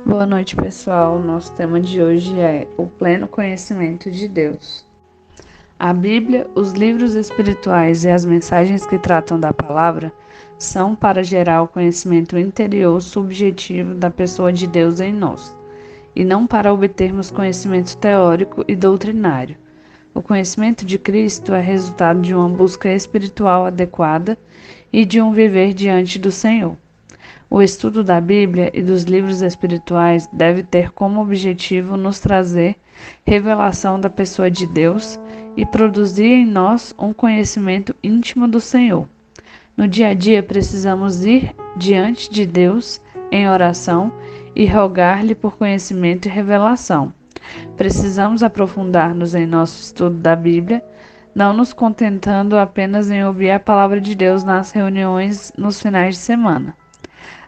Boa noite, pessoal. Nosso tema de hoje é o pleno conhecimento de Deus. A Bíblia, os livros espirituais e as mensagens que tratam da palavra são para gerar o conhecimento interior subjetivo da pessoa de Deus em nós, e não para obtermos conhecimento teórico e doutrinário. O conhecimento de Cristo é resultado de uma busca espiritual adequada e de um viver diante do Senhor. O estudo da Bíblia e dos livros espirituais deve ter como objetivo nos trazer revelação da pessoa de Deus e produzir em nós um conhecimento íntimo do Senhor. No dia a dia, precisamos ir diante de Deus em oração e rogar-lhe por conhecimento e revelação. Precisamos aprofundar-nos em nosso estudo da Bíblia, não nos contentando apenas em ouvir a palavra de Deus nas reuniões nos finais de semana.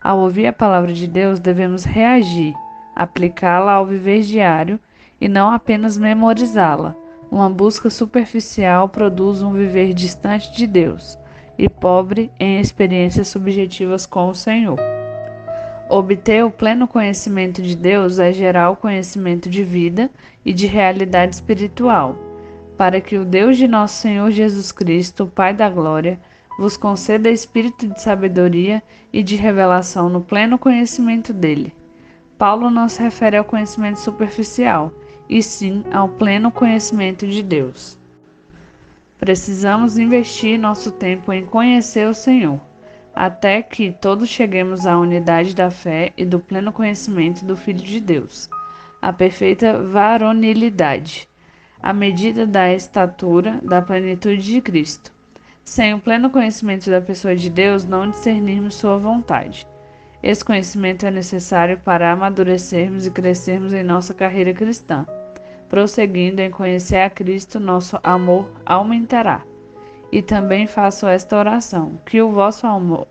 Ao ouvir a palavra de Deus, devemos reagir, aplicá-la ao viver diário e não apenas memorizá-la. Uma busca superficial produz um viver distante de Deus e pobre em experiências subjetivas com o Senhor. Obter o pleno conhecimento de Deus é gerar o conhecimento de vida e de realidade espiritual, para que o Deus de nosso Senhor Jesus Cristo, o Pai da Glória, vos conceda espírito de sabedoria e de revelação no pleno conhecimento dele. Paulo não se refere ao conhecimento superficial, e sim ao pleno conhecimento de Deus. Precisamos investir nosso tempo em conhecer o Senhor, até que todos cheguemos à unidade da fé e do pleno conhecimento do Filho de Deus, a perfeita varonilidade, à medida da estatura da plenitude de Cristo. Sem o pleno conhecimento da pessoa de Deus, não discernirmos sua vontade. Esse conhecimento é necessário para amadurecermos e crescermos em nossa carreira cristã. Prosseguindo em conhecer a Cristo, nosso amor aumentará. E também faço esta oração, que o vosso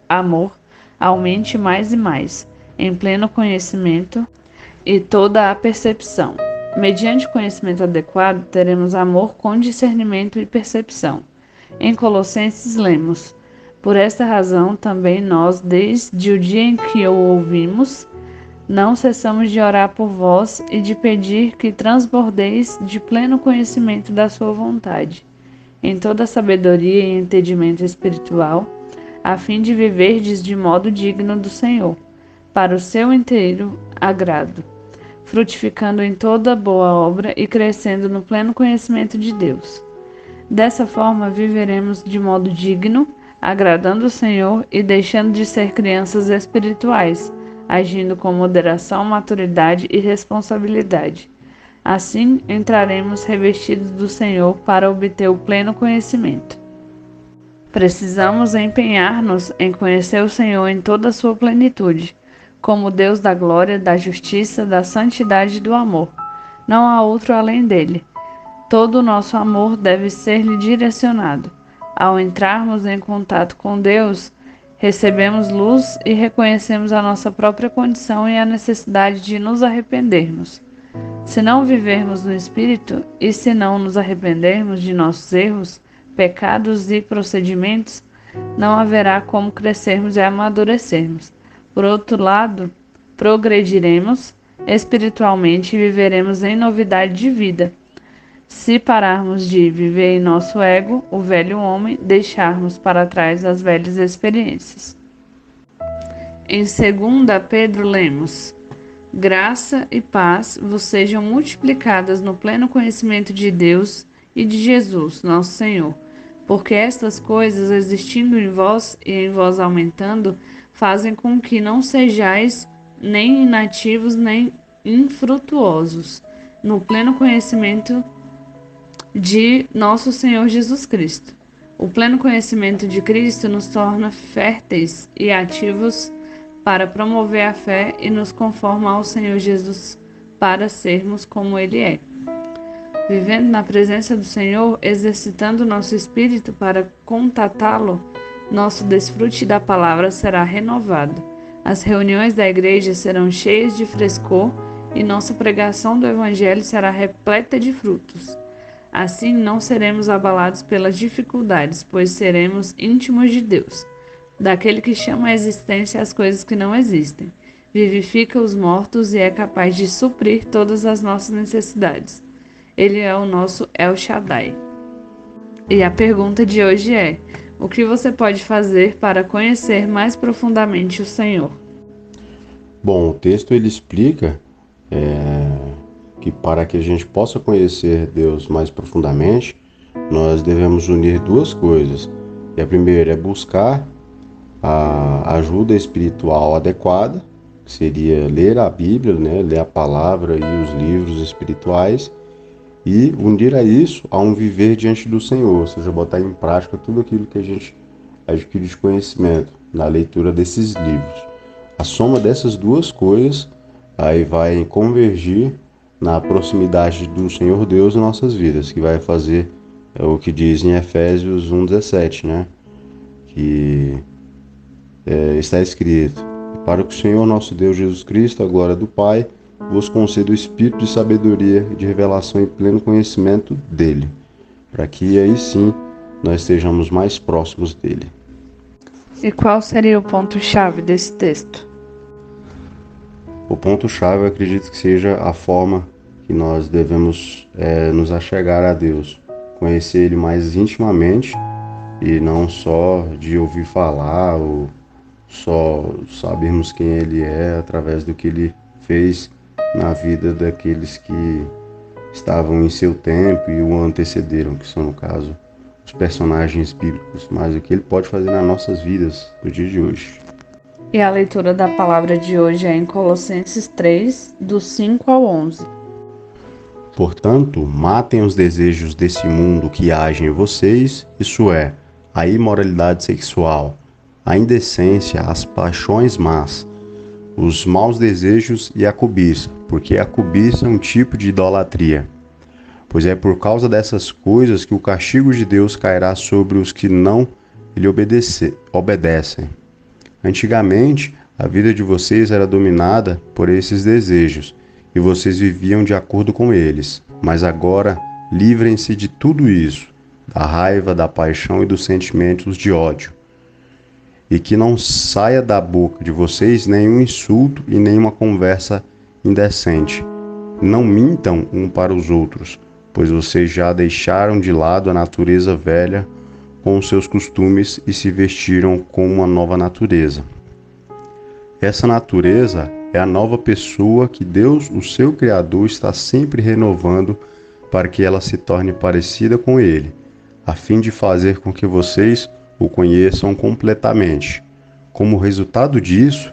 amor aumente mais e mais, em pleno conhecimento e toda a percepção. Mediante o conhecimento adequado, teremos amor com discernimento e percepção. Em Colossenses lemos: por esta razão também nós, desde o dia em que o ouvimos, não cessamos de orar por vós e de pedir que transbordeis de pleno conhecimento da sua vontade, em toda sabedoria e entendimento espiritual, a fim de viverdes de modo digno do Senhor, para o seu inteiro agrado, frutificando em toda boa obra e crescendo no pleno conhecimento de Deus. Dessa forma, viveremos de modo digno, agradando o Senhor e deixando de ser crianças espirituais, agindo com moderação, maturidade e responsabilidade. Assim, entraremos revestidos do Senhor para obter o pleno conhecimento. Precisamos empenhar-nos em conhecer o Senhor em toda a sua plenitude, como Deus da glória, da justiça, da santidade e do amor. Não há outro além dele. Todo o nosso amor deve ser-lhe direcionado. Ao entrarmos em contato com Deus, recebemos luz e reconhecemos a nossa própria condição e a necessidade de nos arrependermos. Se não vivermos no Espírito e se não nos arrependermos de nossos erros, pecados e procedimentos, não haverá como crescermos e amadurecermos. Por outro lado, progrediremos espiritualmente e viveremos em novidade de vida. Se pararmos de viver em nosso ego, o velho homem, deixarmos para trás as velhas experiências. Em 2 Pedro lemos: graça e paz vos sejam multiplicadas no pleno conhecimento de Deus e de Jesus, nosso Senhor, porque estas coisas, existindo em vós e em vós aumentando, fazem com que não sejais nem inativos nem infrutuosos no pleno conhecimento de nosso Senhor Jesus Cristo. O pleno conhecimento de Cristo nos torna férteis e ativos para promover a fé e nos conforma ao Senhor Jesus para sermos como Ele é. Vivendo na presença do Senhor, exercitando nosso espírito para contatá-lo, nosso desfrute da palavra será renovado. As reuniões da igreja serão cheias de frescor e nossa pregação do Evangelho será repleta de frutos. Assim, não seremos abalados pelas dificuldades, pois seremos íntimos de Deus, daquele que chama à existência as coisas que não existem. vivifica os mortos e é capaz de suprir todas as nossas necessidades. Ele é o nosso El Shaddai. E a pergunta de hoje é: o que você pode fazer para conhecer mais profundamente o Senhor? Bom, o texto ele explica que para que a gente possa conhecer Deus mais profundamente, nós devemos unir duas coisas. E a primeira é buscar a ajuda espiritual adequada, que seria ler a Bíblia, né, ler a palavra e os livros espirituais, e unir a isso a um viver diante do Senhor, ou seja, botar em prática tudo aquilo que a gente adquire de conhecimento na leitura desses livros. A soma dessas duas coisas aí vai convergir na proximidade do Senhor Deus em nossas vidas, que vai fazer o que diz em Efésios 1,17, né? Que está escrito: para que o Senhor nosso Deus Jesus Cristo, a glória do Pai, vos conceda o espírito de sabedoria, de revelação e pleno conhecimento dele, para que aí sim nós estejamos mais próximos dele. E qual seria o ponto-chave desse texto? O ponto-chave, eu acredito que seja a forma que nós devemos nos achegar a Deus, conhecer Ele mais intimamente e não só de ouvir falar ou só sabermos quem Ele é através do que Ele fez na vida daqueles que estavam em seu tempo e o antecederam, que são, no caso, os personagens bíblicos, mas o que Ele pode fazer nas nossas vidas no dia de hoje. E a leitura da palavra de hoje é em Colossenses 3, do 5 ao 11. Portanto, matem os desejos desse mundo que agem em vocês, isso é, a imoralidade sexual, a indecência, as paixões más, os maus desejos e a cobiça, porque a cobiça é um tipo de idolatria. Pois é por causa dessas coisas que o castigo de Deus cairá sobre os que não lhe obedecem. Antigamente, a vida de vocês era dominada por esses desejos, e vocês viviam de acordo com eles. Mas agora, livrem-se de tudo isso, da raiva, da paixão e dos sentimentos de ódio. E que não saia da boca de vocês nenhum insulto e nenhuma conversa indecente. Não mintam um para os outros, pois vocês já deixaram de lado a natureza velha com os seus costumes e se vestiram com uma nova natureza. Essa natureza é a nova pessoa que Deus, o seu Criador, está sempre renovando para que ela se torne parecida com Ele, a fim de fazer com que vocês o conheçam completamente. Como resultado disso,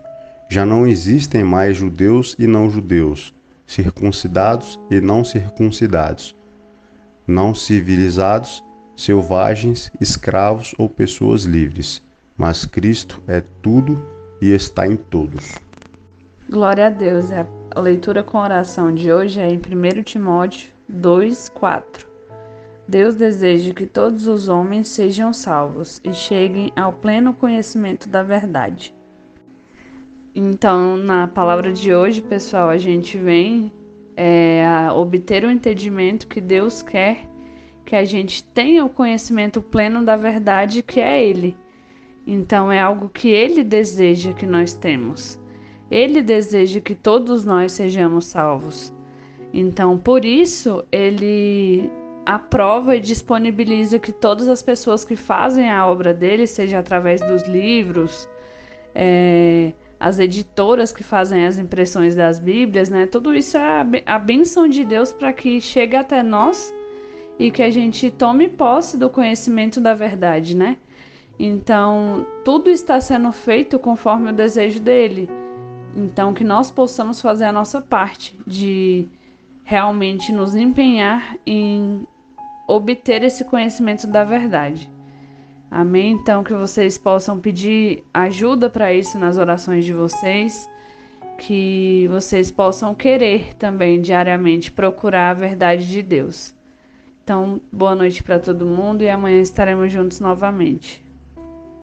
já não existem mais judeus e não judeus, circuncidados e não circuncidados, não civilizados, selvagens, escravos ou pessoas livres, mas Cristo é tudo e está em todos. Glória a Deus. A leitura com oração de hoje é em 1 Timóteo 2, 4. Deus deseja que todos os homens sejam salvos e cheguem ao pleno conhecimento da verdade. Então, na palavra de hoje, pessoal, a gente vem a obter o entendimento que Deus quer que a gente tenha o conhecimento pleno da verdade, que é Ele. Então é algo que Ele deseja que nós temos. Ele deseja que todos nós sejamos salvos. Então, por isso, Ele aprova e disponibiliza que todas as pessoas que fazem a obra dele, seja através dos livros, as editoras que fazem as impressões das Bíblias, né? Tudo isso é a bênção de Deus para que chegue até nós e que a gente tome posse do conhecimento da verdade, né? Então, tudo está sendo feito conforme o desejo dele. Então, que nós possamos fazer a nossa parte de realmente nos empenhar em obter esse conhecimento da verdade. Amém? Então, que vocês possam pedir ajuda para isso nas orações de vocês, que vocês possam querer também diariamente procurar a verdade de Deus. Então, boa noite para todo mundo e amanhã estaremos juntos novamente.